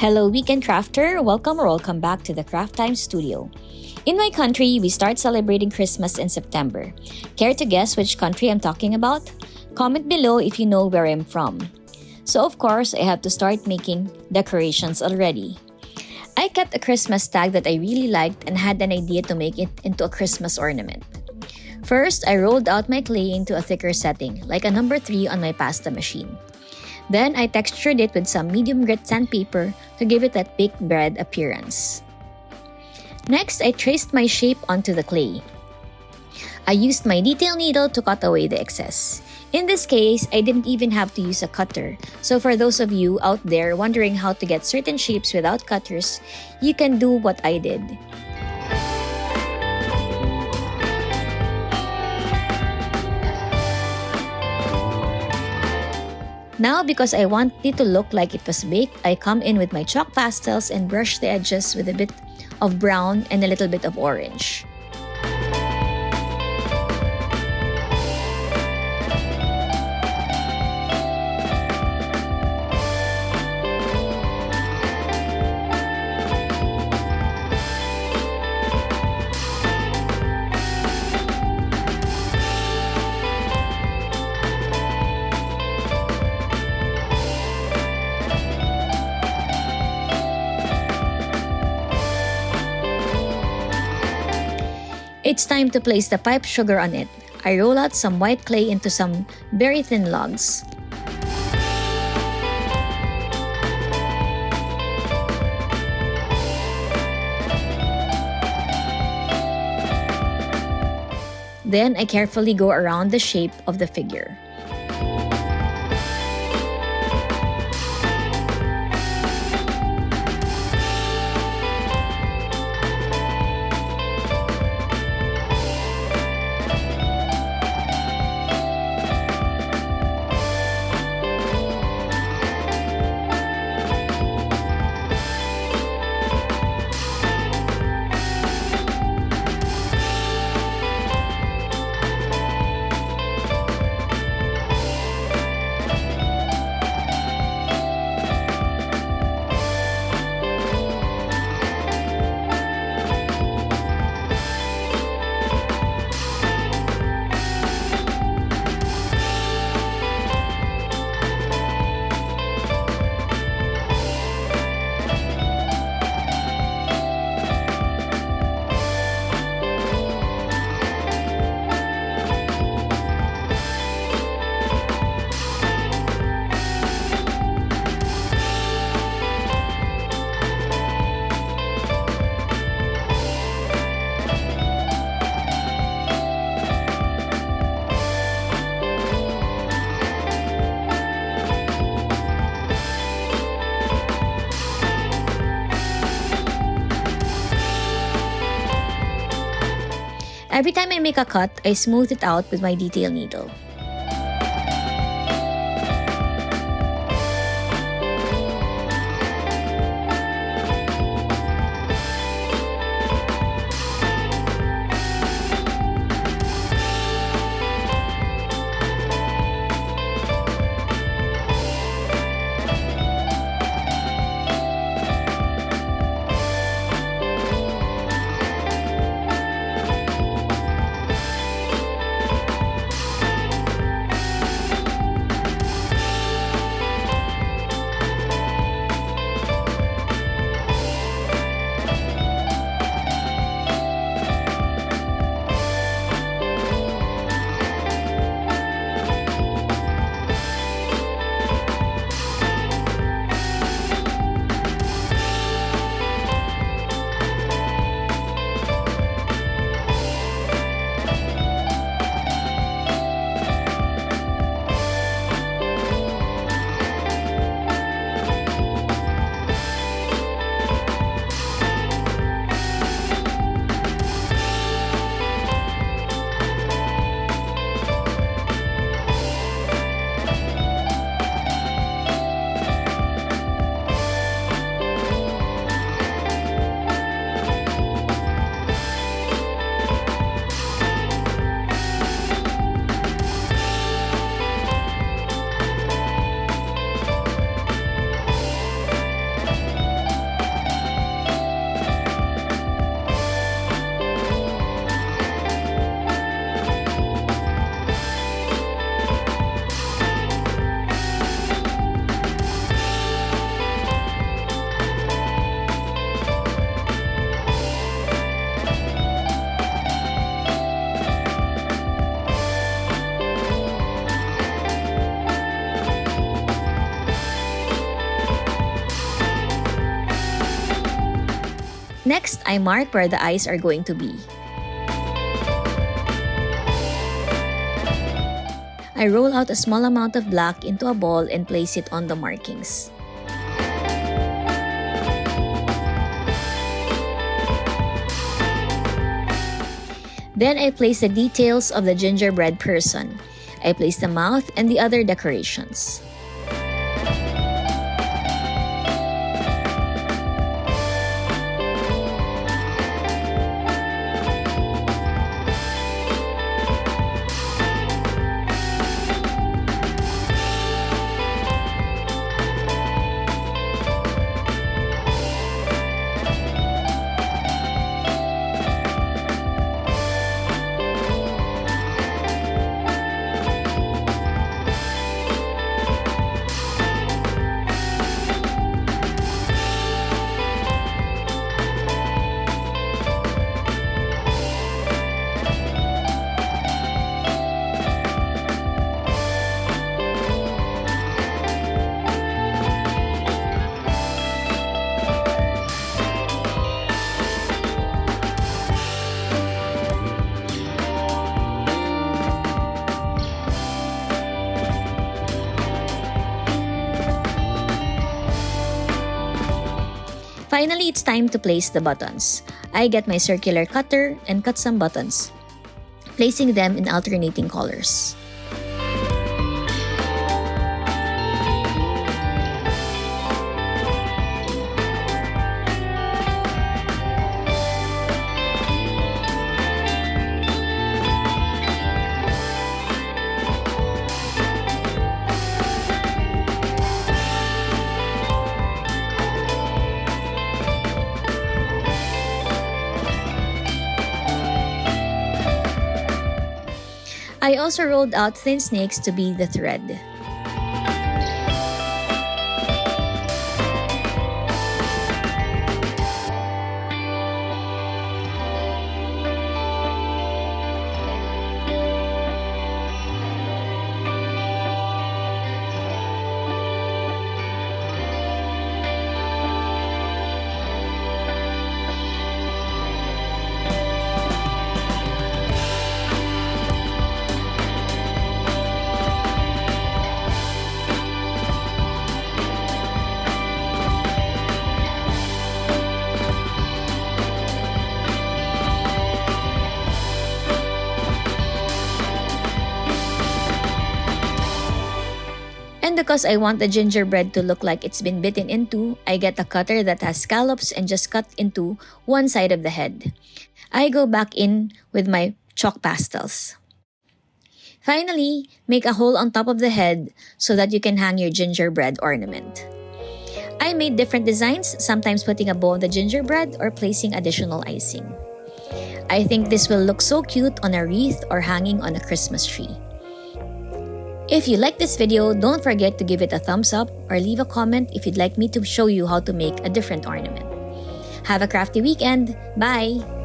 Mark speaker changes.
Speaker 1: Hello, weekend crafter. Welcome back to the Craft Time Studio. In my country, we start celebrating Christmas in September. Care to guess which country I'm talking about? Comment below if you know where I'm from. So of course, I have to start making decorations already. I kept a Christmas tag that I really liked and had an idea to make it into a Christmas ornament. First, I rolled out my clay into a thicker setting, like a number 3 on my pasta machine. Then I textured it with some medium grit sandpaper to give it that baked bread appearance. Next, I traced my shape onto the clay. I used my detail needle to cut away the excess. In this case, I didn't even have to use a cutter. So for those of you out there wondering how to get certain shapes without cutters, you can do what I did. Now, because I want it to look like it was baked, I come in with my chalk pastels and brush the edges with a bit of brown and a little bit of orange. It's time to place the pipe sugar on it. I roll out some white clay into some very thin logs. Then I carefully go around the shape of the figure. Every time I make a cut, I smooth it out with my detail needle. Next, I mark where the eyes are going to be. I roll out a small amount of black into a ball and place it on the markings. Then I place the details of the gingerbread person. I place the mouth and the other decorations. Finally, it's time to place the buttons. I get my circular cutter and cut some buttons, placing them in alternating colors. I also rolled out thin snakes to be the thread. And because I want the gingerbread to look like it's been bitten into, I get a cutter that has scallops and just cut into one side of the head. I go back in with my chalk pastels. Finally, make a hole on top of the head so that you can hang your gingerbread ornament. I made different designs, sometimes putting a bow on the gingerbread or placing additional icing. I think this will look so cute on a wreath or hanging on a Christmas tree. If you like this video, don't forget to give it a thumbs up or leave a comment if you'd like me to show you how to make a different ornament. Have a crafty weekend! Bye!